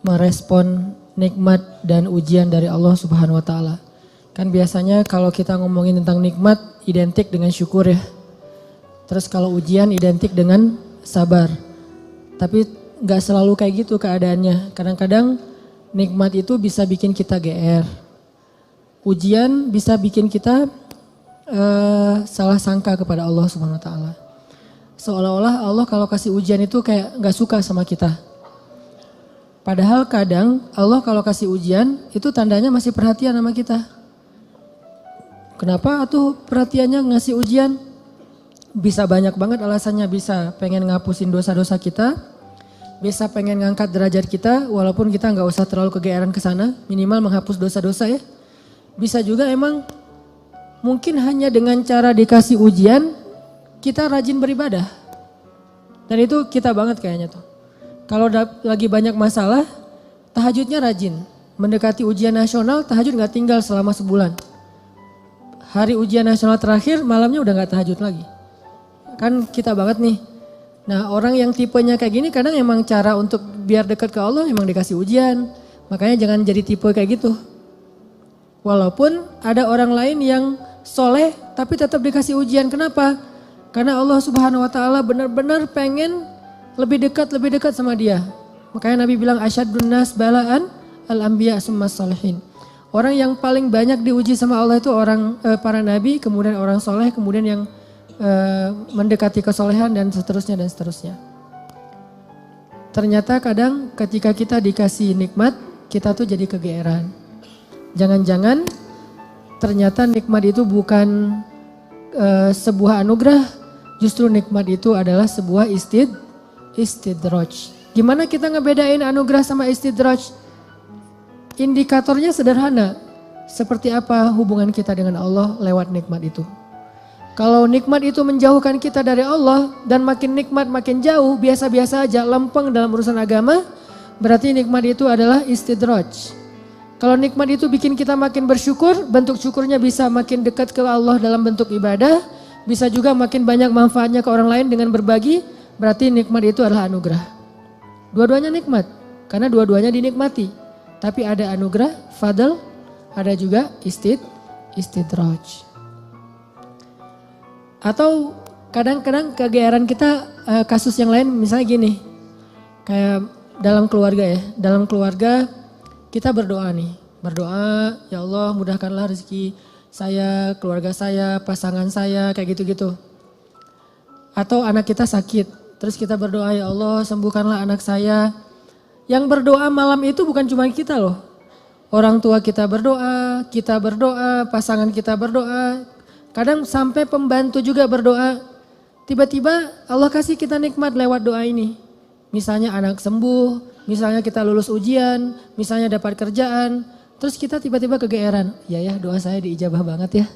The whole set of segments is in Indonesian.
merespon nikmat dan ujian dari Allah Subhanahu wa taala. Kan biasanya kalau kita ngomongin tentang nikmat identik dengan syukur ya. Terus kalau ujian identik dengan sabar. Tapi gak selalu kayak gitu keadaannya. Kadang-kadang nikmat itu bisa bikin kita GR. Ujian bisa bikin kita salah sangka kepada Allah Subhanahu wa taala. Seolah-olah Allah kalau kasih ujian itu kayak gak suka sama kita. Padahal kadang Allah kalau kasih ujian itu tandanya masih perhatian sama kita. Kenapa atuh perhatiannya ngasih ujian? Bisa banyak banget alasannya, bisa pengen ngapusin dosa-dosa kita, bisa pengen ngangkat derajat kita walaupun kita nggak usah terlalu kegeeran ke sana, minimal menghapus dosa-dosa ya. Bisa juga emang mungkin hanya dengan cara dikasih ujian kita rajin beribadah. Dan itu kita banget kayaknya tuh. Kalau lagi banyak masalah, tahajudnya rajin. Mendekati ujian nasional, tahajud gak tinggal selama sebulan. Hari ujian nasional terakhir, malamnya udah gak tahajud lagi. Kan kita banget nih. Nah orang yang tipenya kayak gini kadang emang cara untuk biar dekat ke Allah emang dikasih ujian. Makanya jangan jadi tipe kayak gitu. Walaupun ada orang lain yang soleh tapi tetap dikasih ujian. Kenapa? Karena Allah Subhanahu wa taala benar-benar pengen lebih dekat sama dia. Makanya Nabi bilang asyadun nas balaan al-anbiya summas salihin. Orang yang paling banyak diuji sama Allah itu orang para nabi, kemudian orang soleh, kemudian yang mendekati kesolehan dan seterusnya dan seterusnya. Ternyata kadang ketika kita dikasih nikmat, kita tuh jadi kegeeran. Jangan-jangan ternyata nikmat itu bukan sebuah anugerah, justru nikmat itu adalah sebuah istidraj. Gimana kita ngebedain anugerah sama istidraj? Indikatornya sederhana. Seperti apa hubungan kita dengan Allah lewat nikmat itu. Kalau nikmat itu menjauhkan kita dari Allah dan makin nikmat makin jauh, biasa-biasa aja, lempeng dalam urusan agama, berarti nikmat itu adalah istidraj. Kalau nikmat itu bikin kita makin bersyukur, bentuk syukurnya bisa makin dekat ke Allah dalam bentuk ibadah, bisa juga makin banyak manfaatnya ke orang lain dengan berbagi, berarti nikmat itu adalah anugerah. Dua-duanya nikmat, karena dua-duanya dinikmati. Tapi ada anugerah, fadl, ada juga istidraj. Atau kadang-kadang kegeeran kita kasus yang lain misalnya gini. Kayak dalam keluarga ya, dalam keluarga kita berdoa nih. Berdoa, ya Allah mudahkanlah rezeki saya, keluarga saya, pasangan saya, kayak gitu-gitu. Atau anak kita sakit, terus kita berdoa, ya Allah sembuhkanlah anak saya. Yang berdoa malam itu bukan cuma kita loh. Orang tua kita berdoa, pasangan kita berdoa. Kadang sampai pembantu juga berdoa. Tiba-tiba Allah kasih kita nikmat lewat doa ini. Misalnya anak sembuh, misalnya kita lulus ujian, misalnya dapat kerjaan. Terus kita tiba-tiba kegeeran. Ya doa saya diijabah banget ya.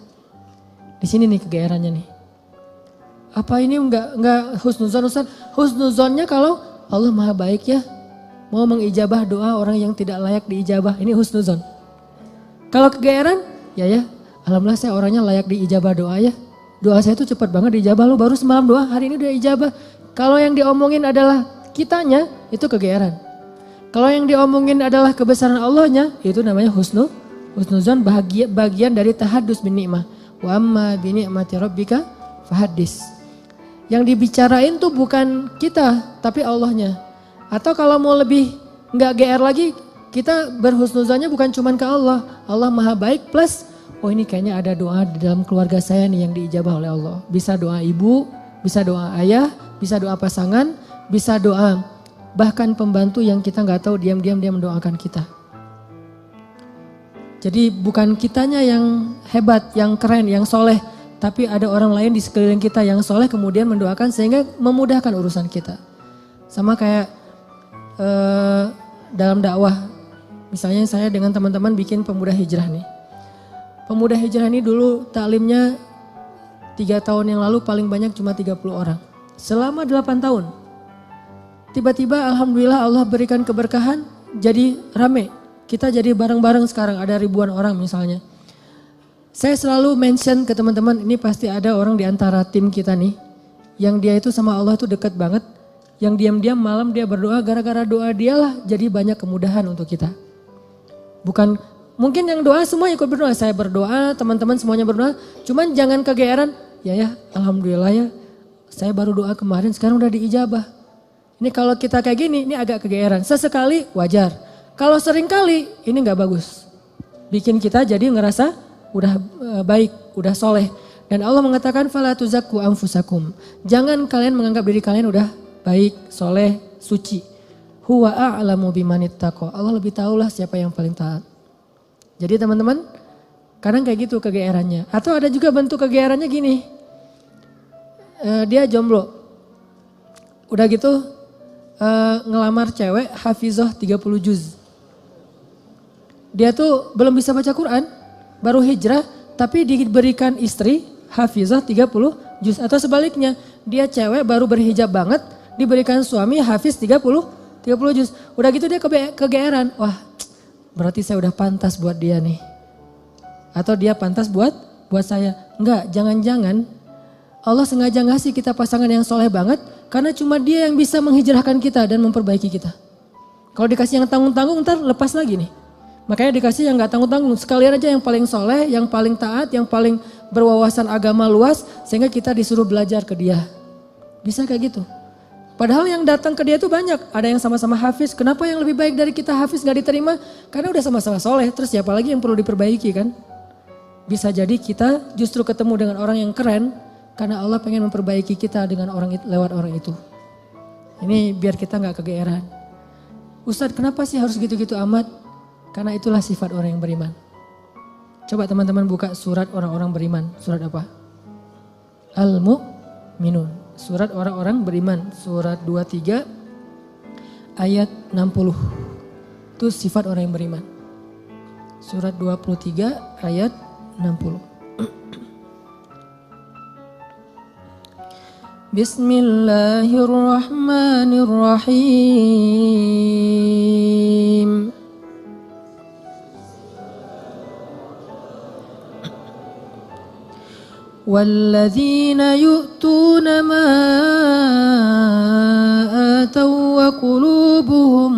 Di sini nih kegeerannya nih. Apa ini enggak husnuzon Ustaz? Husnuzonnya kalau Allah maha baik ya. Mau mengijabah doa orang yang tidak layak diijabah. Ini husnuzon. Kalau kegeeran, ya. Alhamdulillah saya orangnya layak diijabah doa ya. Doa saya tuh cepat banget diijabah loh. Baru semalam doa, hari ini udah ijabah. Kalau yang diomongin adalah kitanya, itu kegeeran. Kalau yang diomongin adalah kebesaran Allahnya, itu namanya husnuzon, bagian dari tahaddus bin ni'mah. Wa amma bi ni'mati rabbika fahaddis. Yang dibicarain tuh bukan kita, tapi Allahnya. Atau kalau mau lebih nggak GR lagi, kita berhusnuzonnya bukan cuma ke Allah. Allah maha baik plus, oh ini kayaknya ada doa di dalam keluarga saya nih yang diijabah oleh Allah. Bisa doa ibu, bisa doa ayah, bisa doa pasangan, bisa doa bahkan pembantu yang kita nggak tahu diam-diam dia mendoakan kita. Jadi bukan kitanya yang hebat, yang keren, yang soleh. Tapi ada orang lain di sekeliling kita yang soleh kemudian mendoakan sehingga memudahkan urusan kita. Sama kayak dalam dakwah, misalnya saya dengan teman-teman bikin pemuda hijrah nih. Pemuda hijrah ini dulu taklimnya 3 tahun yang lalu paling banyak cuma 30 orang. Selama 8 tahun. Tiba-tiba alhamdulillah Allah berikan keberkahan jadi rame. Kita jadi bareng-bareng sekarang ada ribuan orang misalnya. Saya selalu mention ke teman-teman ini pasti ada orang di antara tim kita nih. Yang dia itu sama Allah itu dekat banget. Yang diam-diam malam dia berdoa, gara-gara doa dialah jadi banyak kemudahan untuk kita. Bukan, mungkin yang doa semua ikut berdoa. Saya berdoa, teman-teman semuanya berdoa. Cuman jangan kegeeran, ya alhamdulillah ya. Saya baru doa kemarin, sekarang udah diijabah. Ini kalau kita kayak gini, ini agak kegeeran. Sesekali wajar. Kalau sering kali, ini gak bagus. Bikin kita jadi ngerasa udah baik, udah soleh. Dan Allah mengatakan, fala tuzakku anfusakum. Jangan kalian menganggap diri kalian udah baik, soleh, suci. Huwa a'lamu bimanittaqo. Allah lebih tahulah siapa yang paling taat. Jadi teman-teman, kadang kayak gitu kegeerannya. Atau ada juga bentuk kegeerannya gini. Dia jomblo. Udah gitu ngelamar cewek hafizah 30 juz. Dia tuh belum bisa baca Quran, baru hijrah, tapi diberikan istri hafizah 30 juz. Atau sebaliknya, dia cewek baru berhijab banget, diberikan suami hafiz 30 juz. Udah gitu dia kegeeran. Wah, berarti saya udah pantas buat dia nih. Atau dia pantas buat saya. Enggak, jangan-jangan Allah sengaja ngasih kita pasangan yang soleh banget karena cuma dia yang bisa menghijrahkan kita dan memperbaiki kita. Kalau dikasih yang tanggung-tanggung ntar lepas lagi nih. Makanya dikasih yang gak tanggung-tanggung. Sekalian aja yang paling soleh, yang paling taat, yang paling berwawasan agama luas. Sehingga kita disuruh belajar ke dia. Bisa kayak gitu. Padahal yang datang ke dia tuh banyak. Ada yang sama-sama hafiz. Kenapa yang lebih baik dari kita hafiz gak diterima? Karena udah sama-sama soleh. Terus siapa lagi yang perlu diperbaiki kan? Bisa jadi kita justru ketemu dengan orang yang keren. Karena Allah pengen memperbaiki kita dengan lewat orang itu. Ini biar kita gak kegeeran. Ustadz, kenapa sih harus gitu-gitu amat? Karena itulah sifat orang yang beriman. Coba teman-teman buka surat orang-orang beriman. Surat apa? Al-Mu'minun. Surat orang-orang beriman. Surat 23 ayat 60. Itu sifat orang yang beriman. Surat 23 ayat 60. Bismillahirrahmanirrahim. والذين يؤتون ما آتوا وقلوبهم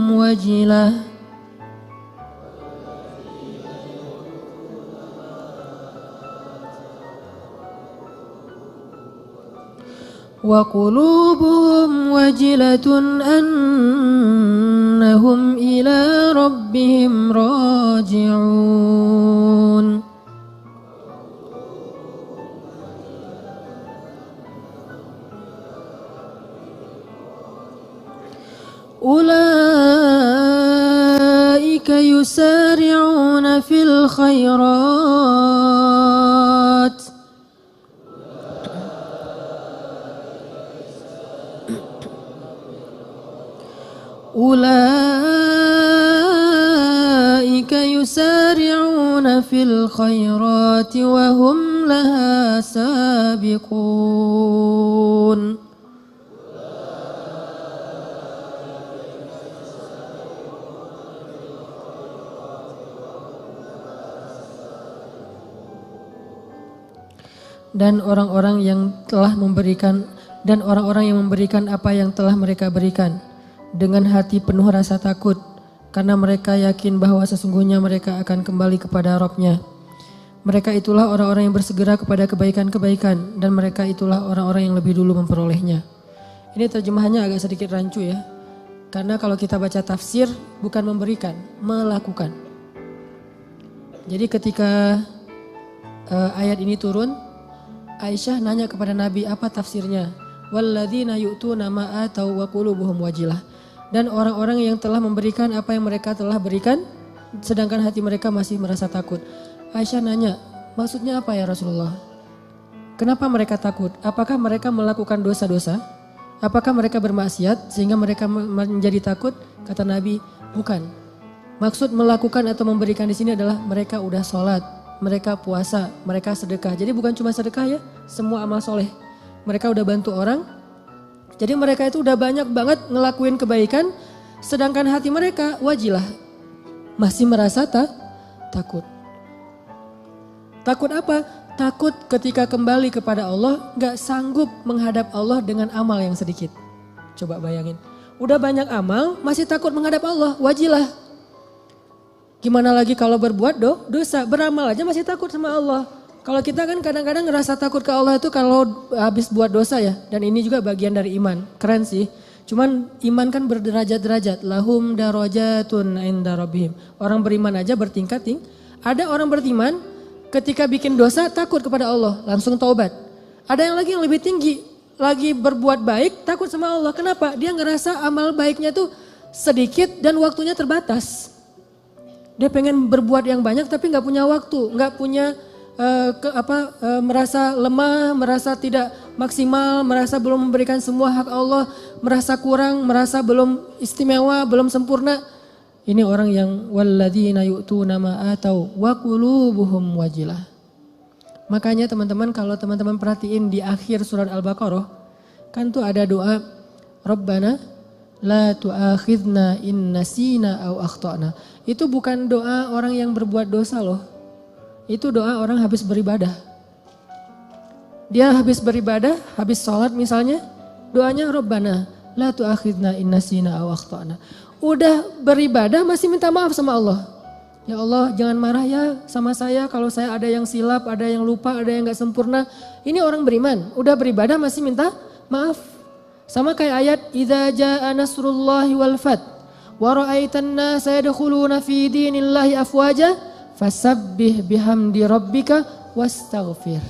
وجلة أنهم إلى ربهم راجعون. أولئك يسارعون في الخيرات وهم لها سابقون. Dan orang-orang yang telah memberikan apa yang telah mereka berikan dengan hati penuh rasa takut karena mereka yakin bahwa sesungguhnya mereka akan kembali kepada Rabb-Nya. Mereka itulah orang-orang yang bersegera kepada kebaikan-kebaikan dan mereka itulah orang-orang yang lebih dulu memperolehnya. Ini terjemahannya agak sedikit rancu ya. Karena kalau kita baca tafsir bukan memberikan, melakukan. Jadi ketika ayat ini turun, Aisyah nanya kepada Nabi apa tafsirnya. Walladzina yu'tuna ma atau wa qulubuhum wajilah. Dan orang-orang yang telah memberikan apa yang mereka telah berikan sedangkan hati mereka masih merasa takut. Aisyah nanya, maksudnya apa ya Rasulullah? Kenapa mereka takut? Apakah mereka melakukan dosa-dosa? Apakah mereka bermaksiat sehingga mereka menjadi takut? Kata Nabi, bukan. Maksud melakukan atau memberikan di sini adalah mereka udah sholat, mereka puasa, mereka sedekah. Jadi bukan cuma sedekah ya, semua amal soleh. Mereka udah bantu orang. Jadi mereka itu udah banyak banget ngelakuin kebaikan. Sedangkan hati mereka wajilah. Masih merasa takut. Takut apa? Takut ketika kembali kepada Allah gak sanggup menghadap Allah dengan amal yang sedikit. Coba bayangin. Udah banyak amal masih takut menghadap Allah, wajilah. Gimana lagi kalau berbuat dosa, beramal aja masih takut sama Allah. Kalau kita kan kadang-kadang ngerasa takut ke Allah itu kalau habis buat dosa ya. Dan ini juga bagian dari iman, keren sih. Cuman iman kan berderajat-derajat. Lahum darajatun inda rabbihim. Orang beriman aja bertingkat-tingkat. Ada orang beriman ketika bikin dosa takut kepada Allah, langsung taubat. Ada yang lagi yang lebih tinggi. Lagi berbuat baik, takut sama Allah. Kenapa? Dia ngerasa amal baiknya tuh sedikit dan waktunya terbatas. Dia pengen berbuat yang banyak tapi nggak punya waktu, nggak punya merasa lemah, merasa tidak maksimal, merasa belum memberikan semua hak Allah, merasa kurang, merasa belum istimewa, belum sempurna. Ini orang yang walladzina yu'tuna ma atau wa qulubuhum wajilah. Makanya teman-teman kalau teman-teman perhatiin di akhir surat Al-Baqarah kan tuh ada doa Rabbana la tu'akhidna in nasina aw akhtana. Itu bukan doa orang yang berbuat dosa loh. Itu doa orang habis beribadah. Dia habis beribadah, habis sholat misalnya, doanya Rabbana la tu'akhidna in nasina aw akhtana. Udah beribadah masih minta maaf sama Allah. Ya Allah jangan marah ya sama saya kalau saya ada yang silap, ada yang lupa, ada yang gak sempurna. Ini orang beriman, udah beribadah masih minta maaf. Sama kayak ayat idza jaa nasrullahi wal fath wa ra'aitan nasa yadkhuluna fi dinillahi afwaja fasabbih bihamdi rabbika wastaghfir.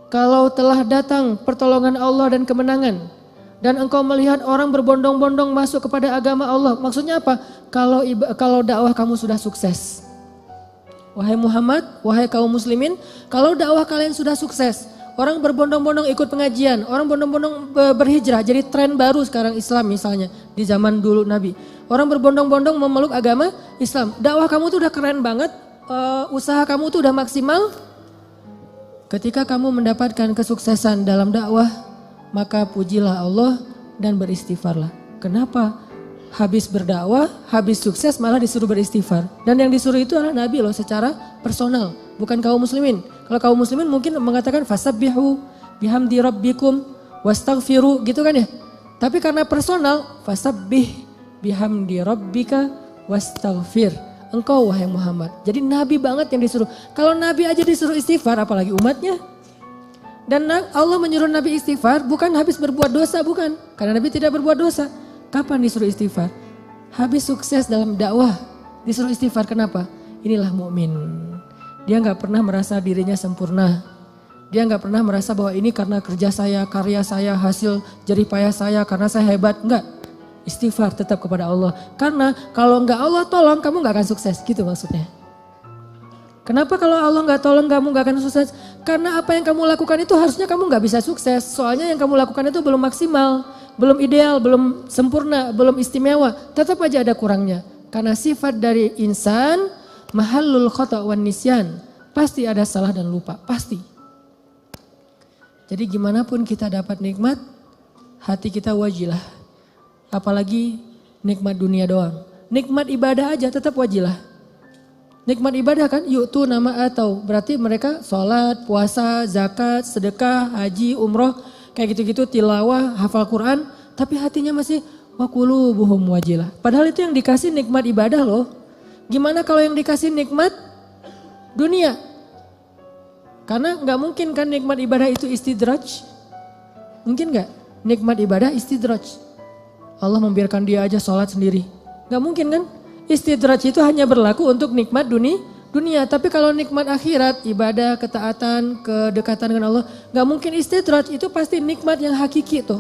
Kalau telah datang pertolongan Allah dan kemenangan dan engkau melihat orang berbondong-bondong masuk kepada agama Allah. Maksudnya apa? Kalau dakwah kamu sudah sukses. Wahai Muhammad, wahai kaum muslimin, kalau dakwah kalian sudah sukses. Orang berbondong-bondong ikut pengajian, orang berbondong-bondong berhijrah. Jadi tren baru sekarang Islam misalnya di zaman dulu Nabi. Orang berbondong-bondong memeluk agama Islam. Dakwah kamu tuh udah keren banget, usaha kamu tuh udah maksimal. Ketika kamu mendapatkan kesuksesan dalam dakwah, maka pujilah Allah dan beristighfarlah. Kenapa? Habis berdakwah, habis sukses malah disuruh beristighfar. Dan yang disuruh itu adalah Nabi loh secara personal, bukan kaum muslimin. Kalau kaum muslimin mungkin mengatakan fasabbihu bihamdi rabbikum wastaghfiru gitu kan ya. Tapi karena personal, fasabbih bihamdi rabbika wastaghfir. Engkau wahai Muhammad. Jadi Nabi banget yang disuruh. Kalau Nabi aja disuruh istighfar apalagi umatnya. Dan Allah menyuruh Nabi istighfar bukan habis berbuat dosa, bukan. Karena Nabi tidak berbuat dosa. Kapan disuruh istighfar? Habis sukses dalam dakwah disuruh istighfar. Kenapa? Inilah mukmin. Dia nggak pernah merasa dirinya sempurna. Dia nggak pernah merasa bahwa ini karena kerja saya, karya saya, hasil jerih payah saya, karena saya hebat. Enggak. Istighfar tetap kepada Allah. Karena kalau nggak Allah tolong kamu nggak akan sukses. Gitu maksudnya. Kenapa kalau Allah nggak tolong kamu nggak akan sukses? Karena apa yang kamu lakukan itu harusnya kamu nggak bisa sukses. Soalnya yang kamu lakukan itu belum maksimal, belum ideal, belum sempurna, belum istimewa. Tetap aja ada kurangnya. Karena sifat dari insan mahallul khata' wan nisyan. Pasti ada salah dan lupa, pasti. Jadi gimana pun kita dapat nikmat, hati kita wajilah. Apalagi nikmat dunia doang. Nikmat ibadah aja tetap wajilah. Nikmat ibadah kan yu'tu nama atau berarti mereka sholat, puasa, zakat, sedekah, haji, umroh, kayak gitu-gitu, tilawah, hafal Quran, tapi hatinya masih wa qulubuhum wajilah. Padahal itu yang dikasih nikmat ibadah loh. Gimana kalau yang dikasih nikmat dunia? Karena nggak mungkin kan nikmat ibadah itu istidraj. Mungkin nggak? Nikmat ibadah istidraj. Allah membiarkan dia aja sholat sendiri. Nggak mungkin kan? Istidraj itu hanya berlaku untuk nikmat dunia. Tapi kalau nikmat akhirat, ibadah, ketaatan, kedekatan dengan Allah, gak mungkin istidraj, itu pasti nikmat yang hakiki tuh.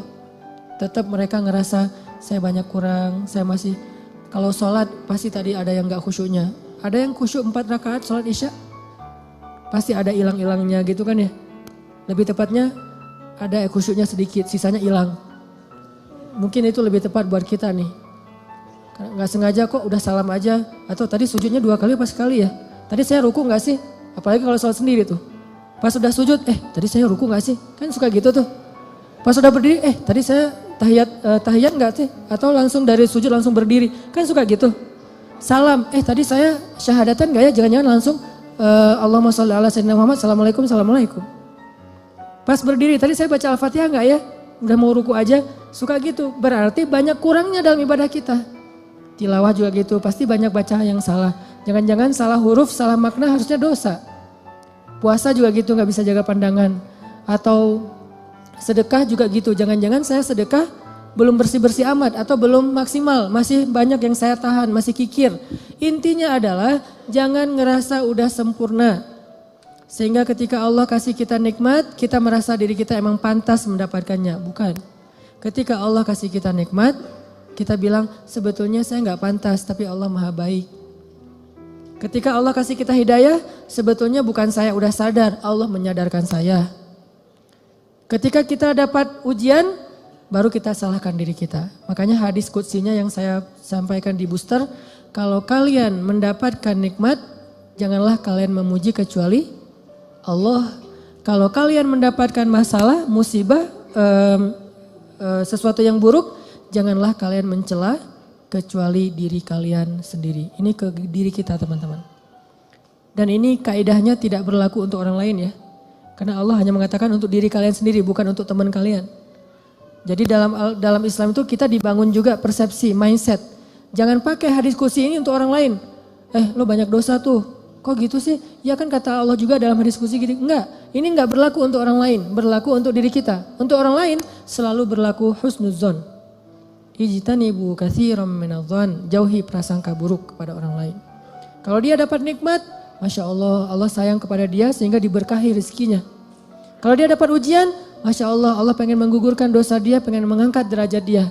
Tetap mereka ngerasa saya banyak kurang, saya masih, kalau sholat pasti tadi ada yang gak khusyuknya. Ada yang khusyuk 4 rakaat sholat isya, pasti ada hilang-hilangnya gitu kan ya. Lebih tepatnya ada khusyuknya sedikit, sisanya hilang. Mungkin itu lebih tepat buat kita nih. Nggak sengaja kok udah salam aja. Atau tadi sujudnya 2 kali apa sekali ya. Tadi saya ruku gak sih? Apalagi kalau sholat sendiri tuh. Pas udah sujud, tadi saya ruku gak sih? Kan suka gitu tuh. Pas udah berdiri, tadi saya tahiyat gak sih? Atau langsung dari sujud langsung berdiri. Kan suka gitu. Salam, tadi saya syahadatan gak ya? Jangan-jangan langsung Allahumma sholli ala sayyidina Muhammad, assalamualaikum, assalamualaikum. Pas berdiri, tadi saya baca Al-Fatihah gak ya? udah mau ruku aja suka gitu. Berarti banyak kurangnya dalam ibadah kita. Tilawah juga gitu, pasti banyak baca yang salah. Jangan-jangan salah huruf, salah makna harusnya dosa. Puasa juga gitu, gak bisa jaga pandangan. Atau sedekah juga gitu, jangan-jangan saya sedekah belum bersih-bersih amat atau belum maksimal, masih banyak yang saya tahan, masih kikir. Intinya adalah jangan ngerasa udah sempurna. Sehingga ketika Allah kasih kita nikmat, kita merasa diri kita emang pantas mendapatkannya. Bukan. Ketika Allah kasih kita nikmat, kita bilang sebetulnya saya gak pantas tapi Allah maha baik. Ketika Allah kasih kita hidayah, sebetulnya bukan saya udah sadar, Allah menyadarkan saya. Ketika kita dapat ujian, baru kita salahkan diri kita. Makanya hadis qudsinya yang saya sampaikan di booster, kalau kalian mendapatkan nikmat, janganlah kalian memuji kecuali Allah. Kalau kalian mendapatkan masalah, musibah, sesuatu yang buruk, janganlah kalian mencela kecuali diri kalian sendiri. Ini ke diri kita teman-teman. Dan ini kaidahnya tidak berlaku untuk orang lain ya. Karena Allah hanya mengatakan untuk diri kalian sendiri, bukan untuk teman kalian. Jadi dalam Islam itu kita dibangun juga persepsi, mindset. Jangan pakai hadis qudsi ini untuk orang lain. Lo banyak dosa tuh, kok gitu sih? Ya kan kata Allah juga dalam hadis qudsi gitu. Enggak, ini enggak berlaku untuk orang lain, berlaku untuk diri kita. Untuk orang lain selalu berlaku husnuzon. Ijtanibu katsiran minadh-dhon, jauhi prasangka buruk kepada orang lain. Kalau dia dapat nikmat, Masya Allah, Allah sayang kepada dia sehingga diberkahi rezekinya. Kalau dia dapat ujian, Masya Allah, Allah pengen menggugurkan dosa dia, pengen mengangkat derajat dia.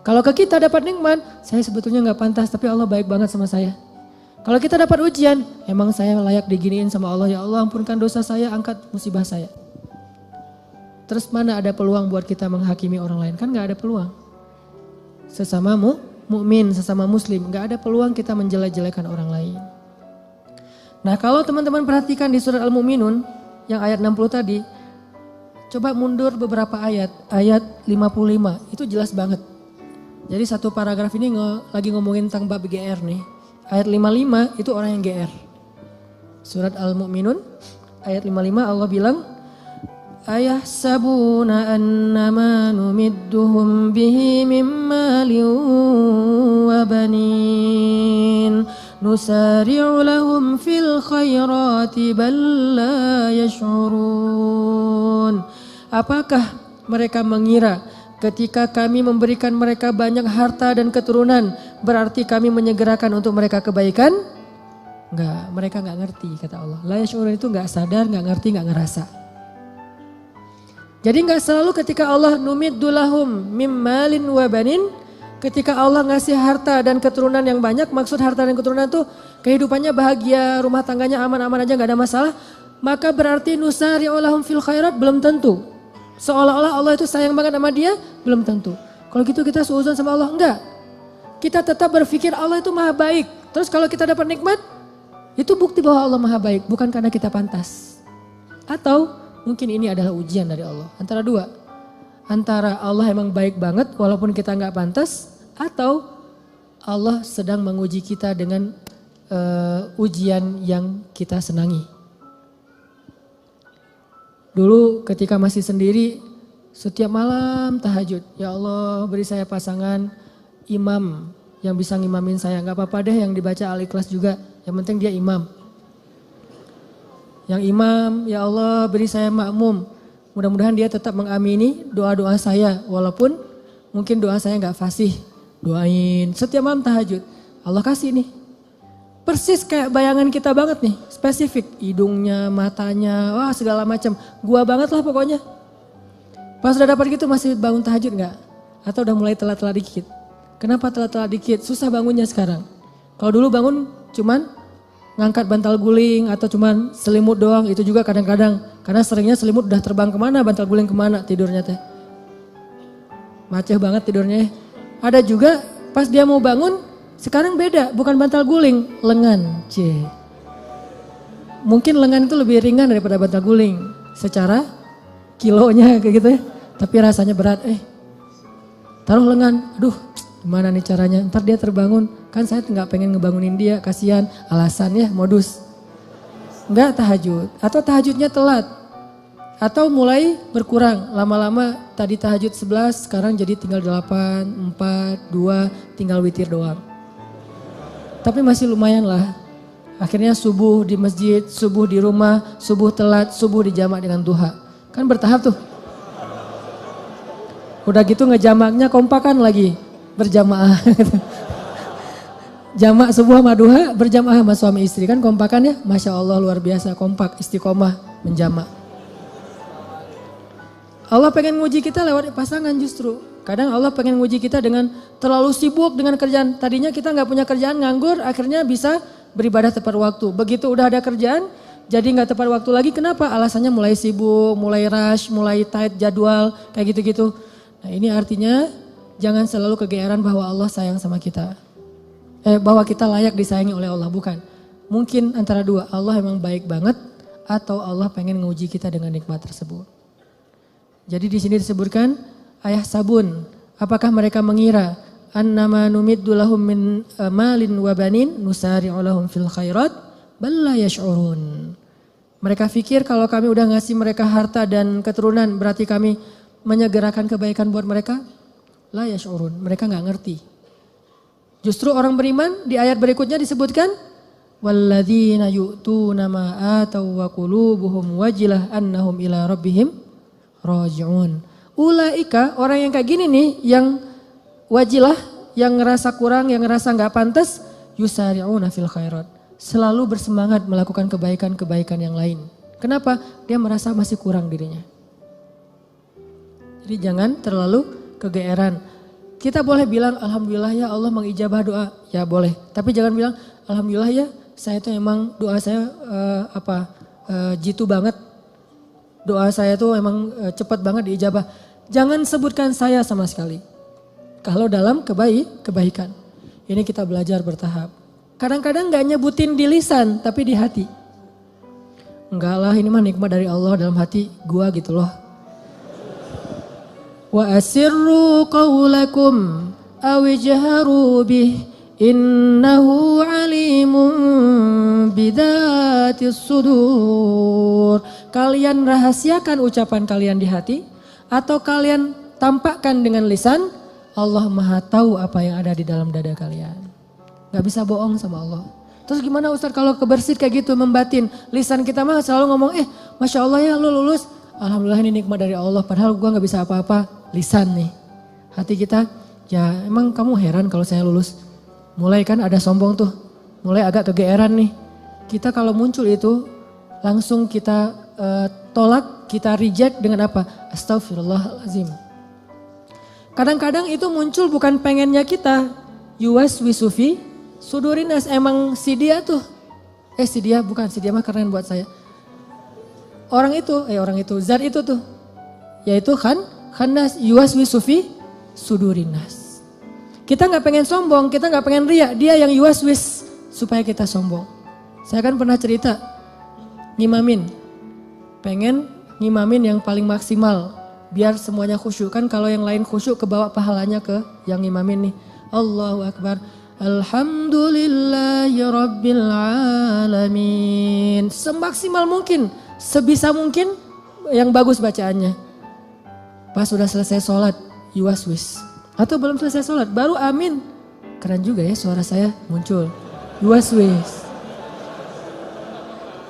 Kalau ke kita dapat nikmat, saya sebetulnya gak pantas tapi Allah baik banget sama saya. Kalau kita dapat ujian, emang saya layak diginiin sama Allah. Ya Allah ampunkan dosa saya, angkat musibah saya. Terus mana ada peluang buat kita menghakimi orang lain? Kan gak ada peluang. Sesama mukmin, sesama muslim, gak ada peluang kita menjelek-jelekan orang lain. Nah kalau teman-teman perhatikan di surat Al-Mu'minun yang ayat 60 tadi, coba mundur beberapa ayat 55 itu jelas banget. Jadi satu paragraf ini lagi ngomongin tentang bab GR nih. Ayat 55 itu orang yang GR. Surat Al-Mu'minun ayat 55 Allah bilang, ayahsabuna annama numidduhum bihi min malin wa banin nusari'u lahum fil khairati bal la yash'urun. Apakah mereka mengira ketika kami memberikan mereka banyak harta dan keturunan berarti kami menyegerakan untuk mereka kebaikan? Enggak, mereka enggak ngerti kata Allah. La yash'urun itu enggak sadar, enggak ngerti, enggak ngerasa. Jadi enggak selalu ketika Allah numiddu lahum mim malin wa banin, ketika Allah ngasih harta dan keturunan yang banyak, maksud harta dan keturunan itu kehidupannya bahagia, rumah tangganya aman-aman aja enggak ada masalah, maka berarti nusari'u lahum fil khairat belum tentu. Seolah-olah Allah itu sayang banget sama dia, belum tentu. Kalau gitu kita suudzon sama Allah, enggak. Kita tetap berpikir Allah itu maha baik. Terus kalau kita dapat nikmat, itu bukti bahwa Allah maha baik, bukan karena kita pantas. Atau mungkin ini adalah ujian dari Allah. Antara dua. Antara Allah emang baik banget walaupun kita enggak pantas, atau Allah sedang menguji kita dengan ujian yang kita senangi. Dulu ketika masih sendiri, setiap malam tahajud. Ya Allah beri saya pasangan imam yang bisa ngimamin saya. Gak apa-apa deh yang dibaca Al-Ikhlas juga. Yang penting dia imam. Yang imam, ya Allah beri saya makmum. Mudah-mudahan dia tetap mengamini doa-doa saya. Walaupun mungkin doa saya gak fasih. Doain setiap malam tahajud. Allah kasih nih. Persis kayak bayangan kita banget nih, spesifik. Hidungnya, matanya, wah segala macam. Gua banget lah pokoknya. Pas udah dapat gitu masih bangun tahajud gak? Atau udah mulai telat-telat dikit? Kenapa telat-telat dikit? Susah bangunnya sekarang. Kalau dulu bangun cuman ngangkat bantal guling atau cuman selimut doang. Itu juga kadang-kadang. Karena seringnya selimut udah terbang kemana, bantal guling kemana tidurnya teh. Maceh banget tidurnya. Ada juga pas dia mau bangun, sekarang beda, bukan bantal guling, lengan. Mungkin lengan itu lebih ringan daripada bantal guling. Secara kilonya kayak gitu ya. Tapi rasanya berat. Taruh lengan, aduh gimana nih caranya. Ntar dia terbangun, kan saya nggak pengen ngebangunin dia, kasihan. Alasannya modus. Nggak tahajud, atau tahajudnya telat. Atau mulai berkurang, lama-lama tadi tahajud 11, sekarang jadi tinggal 8, 4, 2, tinggal witir doang. Tapi masih lumayan lah. Akhirnya subuh di masjid, subuh di rumah, subuh telat, subuh dijamak dengan duha. Kan bertahap tuh. Udah gitu ngejamaknya kompakan lagi, berjamaah. Jamak subuh sama duha, berjamaah sama suami istri. Kan kompakan ya, Masya Allah luar biasa, kompak, istiqomah, menjamak. Allah pengen nguji kita lewat pasangan justru. Kadang Allah pengen nguji kita dengan terlalu sibuk dengan kerjaan. Tadinya kita nggak punya kerjaan, nganggur, akhirnya bisa beribadah tepat waktu. Begitu udah ada kerjaan, jadi nggak tepat waktu lagi. Kenapa? Alasannya mulai sibuk, mulai rush, mulai tight jadwal, kayak gitu-gitu. Nah ini artinya jangan selalu kegeeran bahwa Allah sayang sama kita. Bahwa kita layak disayangi oleh Allah, bukan. Mungkin antara dua, Allah emang baik banget atau Allah pengen nguji kita dengan nikmat tersebut. Jadi di sini disebutkan ayah sabun, apakah mereka mengira annama numiddu lahum min malin wa banin nusari'u lahum fil khairat bal la yash'urun. Mereka pikir kalau kami udah ngasih mereka harta dan keturunan berarti kami menyegerakan kebaikan buat mereka? La yash'urun, mereka enggak ngerti. Justru orang beriman di ayat berikutnya disebutkan walladzina yu'tuna ma ataw wa qulubuhum wajilah annahum ila rabbihim raji'un. Ulaika orang yang kayak gini nih, yang wajilah, yang ngerasa kurang, yang ngerasa nggak pantas, yusari'una fil khairat. Selalu bersemangat melakukan kebaikan-kebaikan yang lain. Kenapa? Dia merasa masih kurang dirinya. Jadi jangan terlalu kegeeran. Kita boleh bilang alhamdulillah ya Allah mengijabah doa, ya boleh. Tapi jangan bilang alhamdulillah ya saya tuh emang doa saya jitu banget. Doa saya tuh emang cepat banget diijabah. Jangan sebutkan saya sama sekali. Kalau dalam kebaikan. Ini kita belajar bertahap. Kadang-kadang gak nyebutin di lisan tapi di hati. Enggak lah ini mah nikmat dari Allah dalam hati gua gitu loh. Wa asirru qawlakum awijharu bih innahu alimun bidatis sudur. Kalian rahasiakan ucapan kalian di hati atau kalian tampakkan dengan lisan, Allah Maha tahu apa yang ada di dalam dada kalian. Gak bisa bohong sama Allah. Terus gimana Ustaz kalau kebersit kayak gitu membatin, lisan kita mah selalu ngomong Masya Allah ya lu lulus, alhamdulillah ini nikmat dari Allah, padahal gua gak bisa apa-apa, lisan nih. Hati kita, ya emang kamu heran kalau saya lulus. Mulai kan ada sombong tuh, mulai agak kegeeran nih. Kita kalau muncul itu langsung kita tolak, kita reject dengan apa? Astagfirullahaladzim. Kadang-kadang itu muncul bukan pengennya kita. Yuwas wisufi sudurinas, emang si dia tuh. Si dia bukan, si dia mah keren buat saya. Orang itu, zat itu tuh. Yaitu khannas yuwas wisufi sudurinas. Kita gak pengen sombong, kita gak pengen ria. Dia yang yuwas wis supaya kita sombong. Saya kan pernah cerita, ngimamin. Pengen ngimamin yang paling maksimal biar semuanya khusyuk. Kan kalau yang lain khusyuk kebawa pahalanya ke yang ngimamin nih. Allahu Akbar. Alhamdulillahi Rabbil Alamin. Semaksimal mungkin, sebisa mungkin yang bagus bacaannya. Pas sudah selesai sholat, yuwaswis. Atau belum selesai sholat, baru amin. Keren juga ya suara saya muncul. Yuwaswis.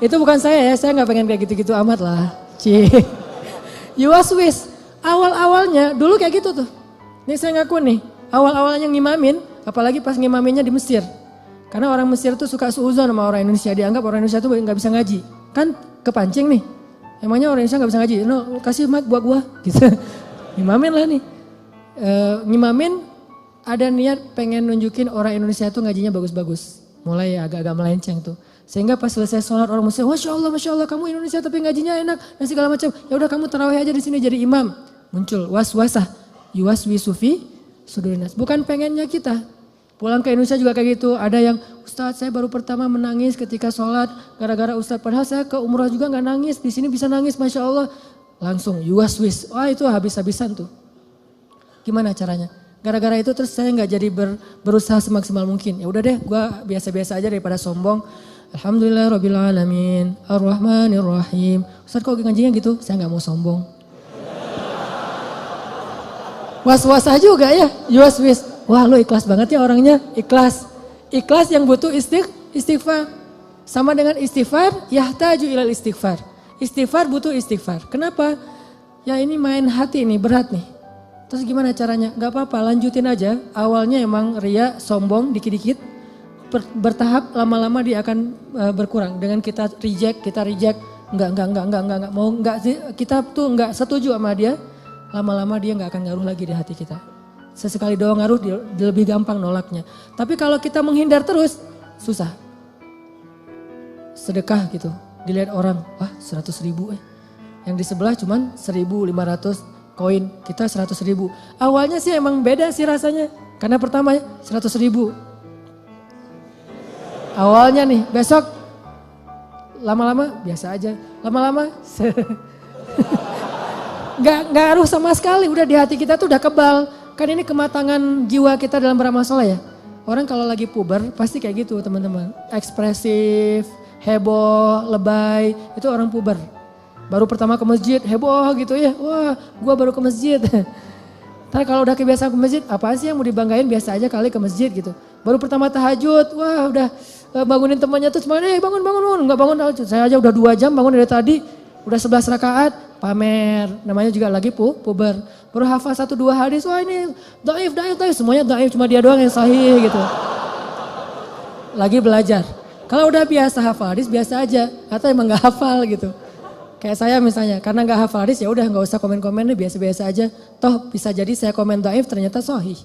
Itu bukan saya ya, saya gak pengen kayak gitu-gitu amat lah. Yuwaswis, awal-awalnya dulu kayak gitu tuh. Ini saya ngaku nih, awal-awalnya ngimamin, apalagi pas ngimaminnya di Mesir. Karena orang Mesir tuh suka suuzon sama orang Indonesia, dianggap orang Indonesia tuh gak bisa ngaji. Kan kepancing nih, emangnya orang Indonesia gak bisa ngaji? No, kasih mic buat gua, gitu. Ngimamin lah nih. Ngimamin ada niat pengen nunjukin orang Indonesia tuh ngajinya bagus-bagus. Mulai agak-agak melenceng tuh. Sehingga pas selesai sholat orang muslim, Masya Allah kamu Indonesia tapi ngajinya enak dan segala macam. Ya udah kamu tarawih aja di sini jadi imam. Muncul waswasah, yuwaswi sufi sudurinas. Bukan pengennya kita. Pulang ke Indonesia juga kayak gitu. Ada yang Ustadz saya baru pertama menangis ketika sholat gara-gara Ustadz. Padahal saya ke umrah juga gak nangis. Di sini bisa nangis Masya Allah. Langsung yuwaswis. Wah itu habis-habisan tuh. Gimana caranya? Gara-gara itu terus saya gak jadi berusaha semaksimal mungkin. Ya udah deh gue biasa-biasa aja daripada sombong. Alhamdulillahirrabbilalamin, Ar-Rahmanirrahim. Ustaz kok ngajinya gitu? Saya nggak mau sombong. Was-was aja juga ya, was-was. Wah lu ikhlas banget ya orangnya, ikhlas. Ikhlas yang butuh istighfar. Sama dengan istighfar, yahtaju ilal istighfar. Istighfar butuh istighfar. Kenapa? Ya ini main hati nih, berat nih. Terus gimana caranya? Gak apa-apa, lanjutin aja. Awalnya emang ria, sombong, dikit-dikit. Bertahap, lama-lama dia akan berkurang. Dengan kita reject. Enggak. Mau enggak sih, kita tuh enggak setuju sama dia. Lama-lama dia enggak akan ngaruh lagi di hati kita. Sesekali doang ngaruh, dia lebih gampang nolaknya. Tapi kalau kita menghindar terus, susah. Sedekah gitu. Dilihat orang, wah 100.000 Yang di sebelah cuman 1.500 koin, kita 100.000. Awalnya sih emang beda sih rasanya. Karena pertama 100.000. Awalnya nih, besok lama-lama biasa aja. Lama-lama gak ngaruh sama sekali. Udah di hati kita tuh udah kebal. Kan ini kematangan jiwa kita dalam beramal soleh ya. Orang kalau lagi puber pasti kayak gitu teman-teman. Ekspresif, heboh, lebay, itu orang puber. Baru pertama ke masjid, heboh gitu ya. Wah, gua baru ke masjid. Tapi kalau udah kebiasaan ke masjid, apa sih yang mau dibanggain, biasa aja kali ke masjid gitu. Baru pertama tahajud, wah udah bangunin temannya tuh cuma, bangun. Enggak bangun tahajud. Saya aja udah 2 jam bangun dari tadi, udah 11 rakaat, pamer. Namanya juga lagi puber. Baru hafal 1-2 hadis, wah ini dhaif. Semuanya dhaif, cuma dia doang yang sahih gitu. Lagi belajar. Kalau udah biasa hafal hadis biasa aja, atau emang gak hafal gitu. Kayak saya misalnya, karena gak hafal hadis ya udah gak usah komen-komen, biasa-biasa aja. Toh bisa jadi saya komen dhaif ternyata sahih.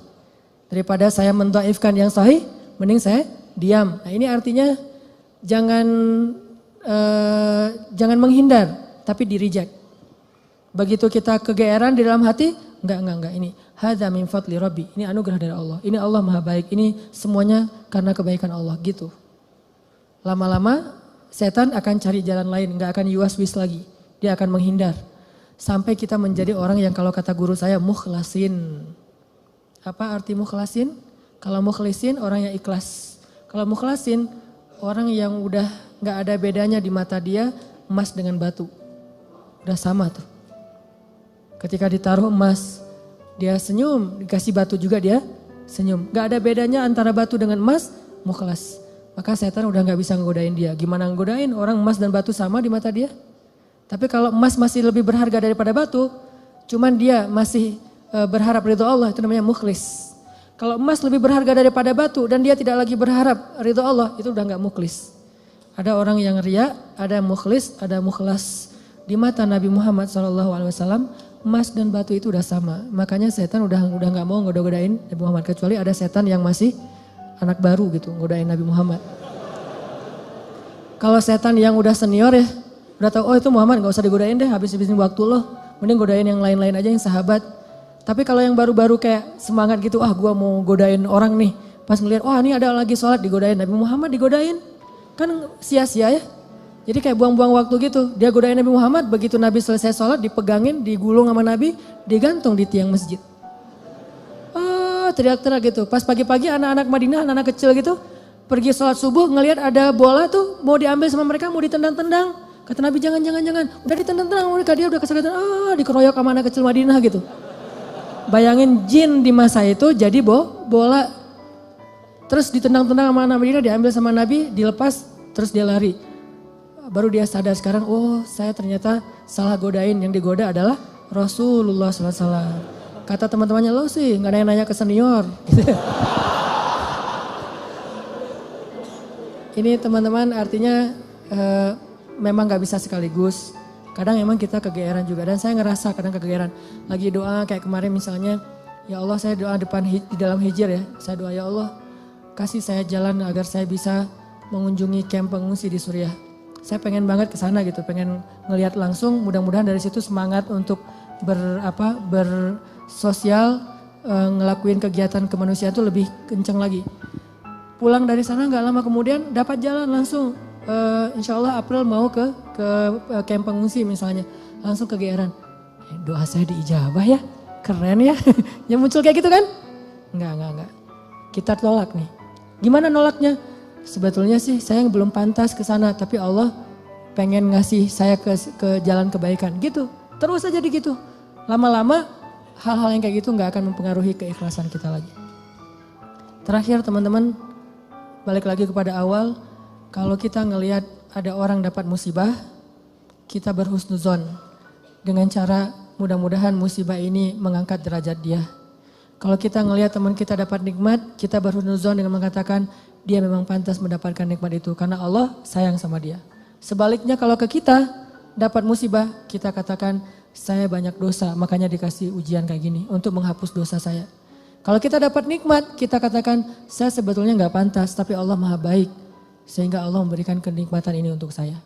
Daripada saya mendhaifkan yang sahih, mending saya diam. Nah ini artinya jangan menghindar, tapi di-reject. Begitu kita kegeeran di dalam hati, enggak ini. Hadza min fadli Rabbi, ini anugerah dari Allah. Ini Allah Maha Baik, ini semuanya karena kebaikan Allah gitu. Lama-lama setan akan cari jalan lain, gak akan yuwas-wis lagi. Dia akan menghindar. Sampai kita menjadi orang yang kalau kata guru saya mukhlasin. Apa arti mukhlasin? Kalau mukhlisin orang yang ikhlas. Kalau mukhlasin orang yang udah gak ada bedanya di mata dia emas dengan batu. Udah sama tuh. Ketika ditaruh emas, dia senyum, dikasih batu juga dia senyum. Gak ada bedanya antara batu dengan emas, mukhlas. Maka setan udah gak bisa ngegodain dia. Gimana ngegodain? Orang emas dan batu sama di mata dia. Tapi kalau emas masih lebih berharga daripada batu, cuman dia masih berharap ridho Allah, itu namanya mukhlis. Kalau emas lebih berharga daripada batu dan dia tidak lagi berharap ridho Allah, itu udah gak mukhlis. Ada orang yang riya, ada mukhlis, ada mukhlas. Di mata Nabi Muhammad SAW, emas dan batu itu udah sama. Makanya setan udah gak mau ngoda-godain Nabi Muhammad. Kecuali ada setan yang masih anak baru gitu, ngodain Nabi Muhammad. Kalau setan yang udah senior ya, udah tahu oh itu Muhammad gak usah digodain deh, habis-habisin waktu lo. Mending godain yang lain-lain aja yang sahabat. Tapi kalau yang baru-baru kayak semangat gitu, gua mau godain orang nih. Pas ngeliat, wah ini ada lagi sholat digodain, Nabi Muhammad digodain. Kan sia-sia ya. Jadi kayak buang-buang waktu gitu. Dia godain Nabi Muhammad, begitu Nabi selesai sholat dipegangin, digulung sama Nabi, digantung di tiang masjid. Teriak-teriak gitu. Pas pagi-pagi anak-anak Madinah, anak-anak kecil gitu, pergi sholat subuh ngelihat ada bola tuh mau diambil sama mereka, mau ditendang-tendang. Kata Nabi jangan. Udah ditendang-tendang mereka, dia udah kesakitan, dikeroyok sama anak kecil Madinah gitu. Bayangin jin di masa itu jadi bola. Terus ditendang-tendang sama anak Madinah, diambil sama Nabi, dilepas, terus dia lari. Baru dia sadar sekarang, saya ternyata salah godain, yang digoda adalah Rasulullah SAW. Kata teman-temannya, lo sih gak nanya-nanya ke senior. Ini teman-teman artinya memang gak bisa sekaligus. Kadang emang kita kegeeran juga. Dan saya ngerasa kadang kegeeran. Lagi doa kayak kemarin misalnya, ya Allah saya doa di dalam hijir ya. Saya doa ya Allah kasih saya jalan agar saya bisa mengunjungi kamp pengungsi di Suriah. Saya pengen banget ke sana gitu, pengen ngelihat langsung. Mudah-mudahan dari situ semangat untuk bersosial, ngelakuin kegiatan kemanusiaan itu lebih kencang lagi. Pulang dari sana nggak lama kemudian dapat jalan langsung. Insya Allah April mau ke kamp pengungsi misalnya, langsung kegeeran. Doa saya diijabah ya, keren ya. Yang muncul kayak gitu kan? Enggak. Kita tolak nih. Gimana nolaknya? sebetulnya sih saya belum pantas ke sana, tapi Allah pengen ngasih saya ke jalan kebaikan gitu. Terus aja gitu. Lama-lama hal-hal yang kayak gitu nggak akan mempengaruhi keikhlasan kita lagi. Terakhir teman-teman, balik lagi kepada awal, kalau kita ngelihat ada orang dapat musibah, kita berhusnuzon dengan cara mudah-mudahan musibah ini mengangkat derajat dia. Kalau kita ngelihat teman kita dapat nikmat, kita berhusnuzon dengan mengatakan dia memang pantas mendapatkan nikmat itu karena Allah sayang sama dia. Sebaliknya kalau ke kita dapat musibah, kita katakan saya banyak dosa makanya dikasih ujian kayak gini untuk menghapus dosa saya. Kalau kita dapat nikmat, kita katakan saya sebetulnya nggak pantas tapi Allah maha baik sehingga Allah memberikan kenikmatan ini untuk saya.